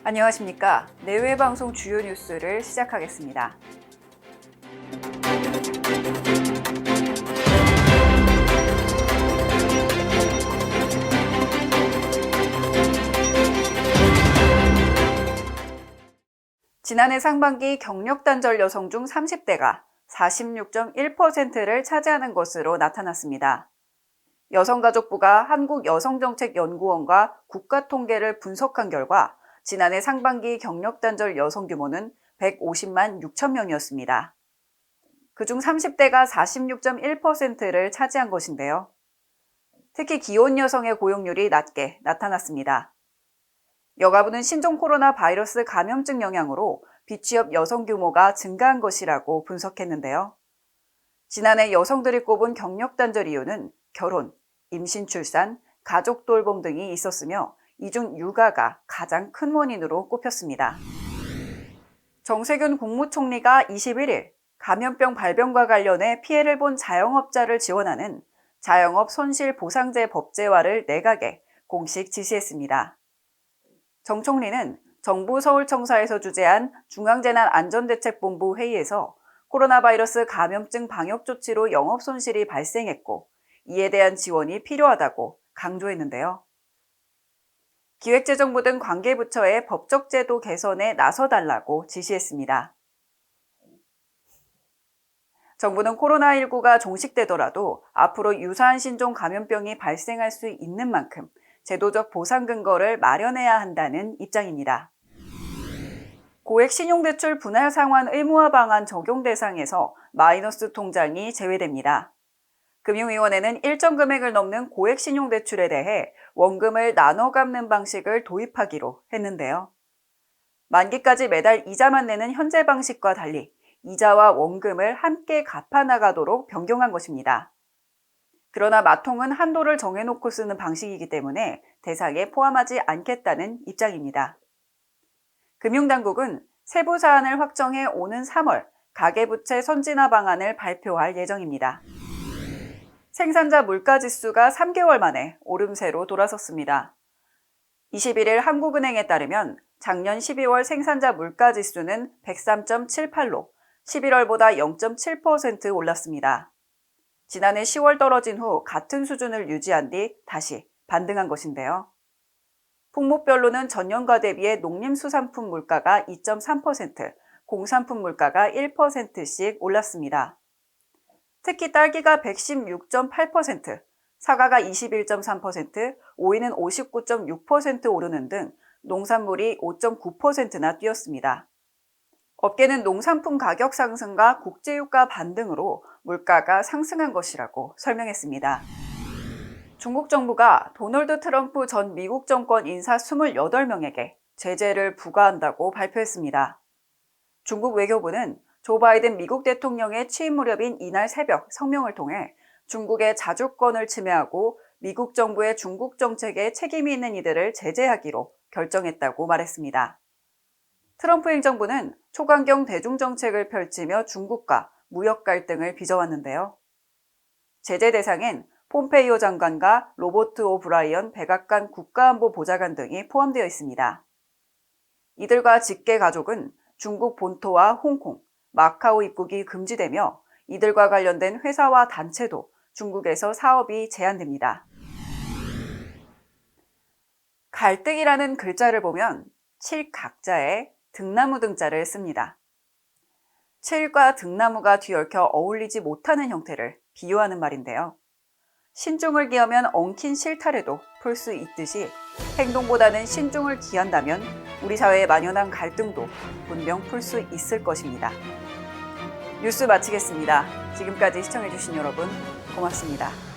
안녕하십니까. 내외 방송 주요 뉴스를 시작하겠습니다. 지난해 상반기 경력 단절 여성 중 30대가 46.1%를 차지하는 것으로 나타났습니다. 여성가족부가 한국여성정책연구원과 국가통계를 분석한 결과 지난해 상반기 경력 단절 여성 규모는 150만 6천 명이었습니다. 그중 30대가 46.1%를 차지한 것인데요. 특히 기혼 여성의 고용률이 낮게 나타났습니다. 여가부는 신종 코로나 바이러스 감염증 영향으로 비취업 여성 규모가 증가한 것이라고 분석했는데요. 지난해 여성들이 꼽은 경력 단절 이유는 결혼, 임신 출산, 가족 돌봄 등이 있었으며 이 중 육아가 가장 큰 원인으로 꼽혔습니다. 정세균 국무총리가 21일 감염병 발병과 관련해 피해를 본 자영업자를 지원하는 자영업 손실보상제 법제화를 내각에 공식 지시했습니다. 정 총리는 정부 서울청사에서 주재한 중앙재난안전대책본부 회의에서 코로나 바이러스 감염증 방역 조치로 영업 손실이 발생했고 이에 대한 지원이 필요하다고 강조했는데요. 기획재정부 등 관계부처에 법적 제도 개선에 나서달라고 지시했습니다. 정부는 코로나19가 종식되더라도 앞으로 유사한 신종 감염병이 발생할 수 있는 만큼 제도적 보상 근거를 마련해야 한다는 입장입니다. 고액 신용대출 분할 상환 의무화 방안 적용 대상에서 마이너스 통장이 제외됩니다. 금융위원회는 일정 금액을 넘는 고액 신용대출에 대해 원금을 나눠 갚는 방식을 도입하기로 했는데요. 만기까지 매달 이자만 내는 현재 방식과 달리 이자와 원금을 함께 갚아나가도록 변경한 것입니다. 그러나 마통은 한도를 정해놓고 쓰는 방식이기 때문에 대상에 포함하지 않겠다는 입장입니다. 금융당국은 세부 사안을 확정해 오는 3월 가계부채 선진화 방안을 발표할 예정입니다. 생산자 물가지수가 3개월 만에 오름세로 돌아섰습니다. 21일 한국은행에 따르면 작년 12월 생산자 물가지수는 103.78로 11월보다 0.7% 올랐습니다. 지난해 10월 떨어진 후 같은 수준을 유지한 뒤 다시 반등한 것인데요. 품목별로는 전년과 대비해 농림수산품 물가가 2.3%, 공산품 물가가 1%씩 올랐습니다. 특히 딸기가 116.8%, 사과가 21.3%, 오이는 59.6% 오르는 등 농산물이 5.9%나 뛰었습니다. 업계는 농산품 가격 상승과 국제유가 반등으로 물가가 상승한 것이라고 설명했습니다. 중국 정부가 도널드 트럼프 전 미국 정권 인사 28명에게 제재를 부과한다고 발표했습니다. 중국 외교부는 조 바이든 미국 대통령의 취임 무렵인 이날 새벽 성명을 통해 중국의 자주권을 침해하고 미국 정부의 중국 정책에 책임이 있는 이들을 제재하기로 결정했다고 말했습니다. 트럼프 행정부는 초강경 대중정책을 펼치며 중국과 무역 갈등을 빚어왔는데요. 제재 대상엔 폼페이오 장관과 로버트 오브라이언 백악관 국가안보보좌관 등이 포함되어 있습니다. 이들과 직계 가족은 중국 본토와 홍콩, 마카오 입국이 금지되며 이들과 관련된 회사와 단체도 중국에서 사업이 제한됩니다. 갈등이라는 글자를 보면 칠각자에 등나무 등자를 씁니다. 칠과 등나무가 뒤얽혀 어울리지 못하는 형태를 비유하는 말인데요. 신중을 기하면 엉킨 실타래도 풀 수 있듯이 행동보다는 신중을 기한다면 우리 사회에 만연한 갈등도 분명 풀 수 있을 것입니다. 뉴스 마치겠습니다. 지금까지 시청해주신 여러분 고맙습니다.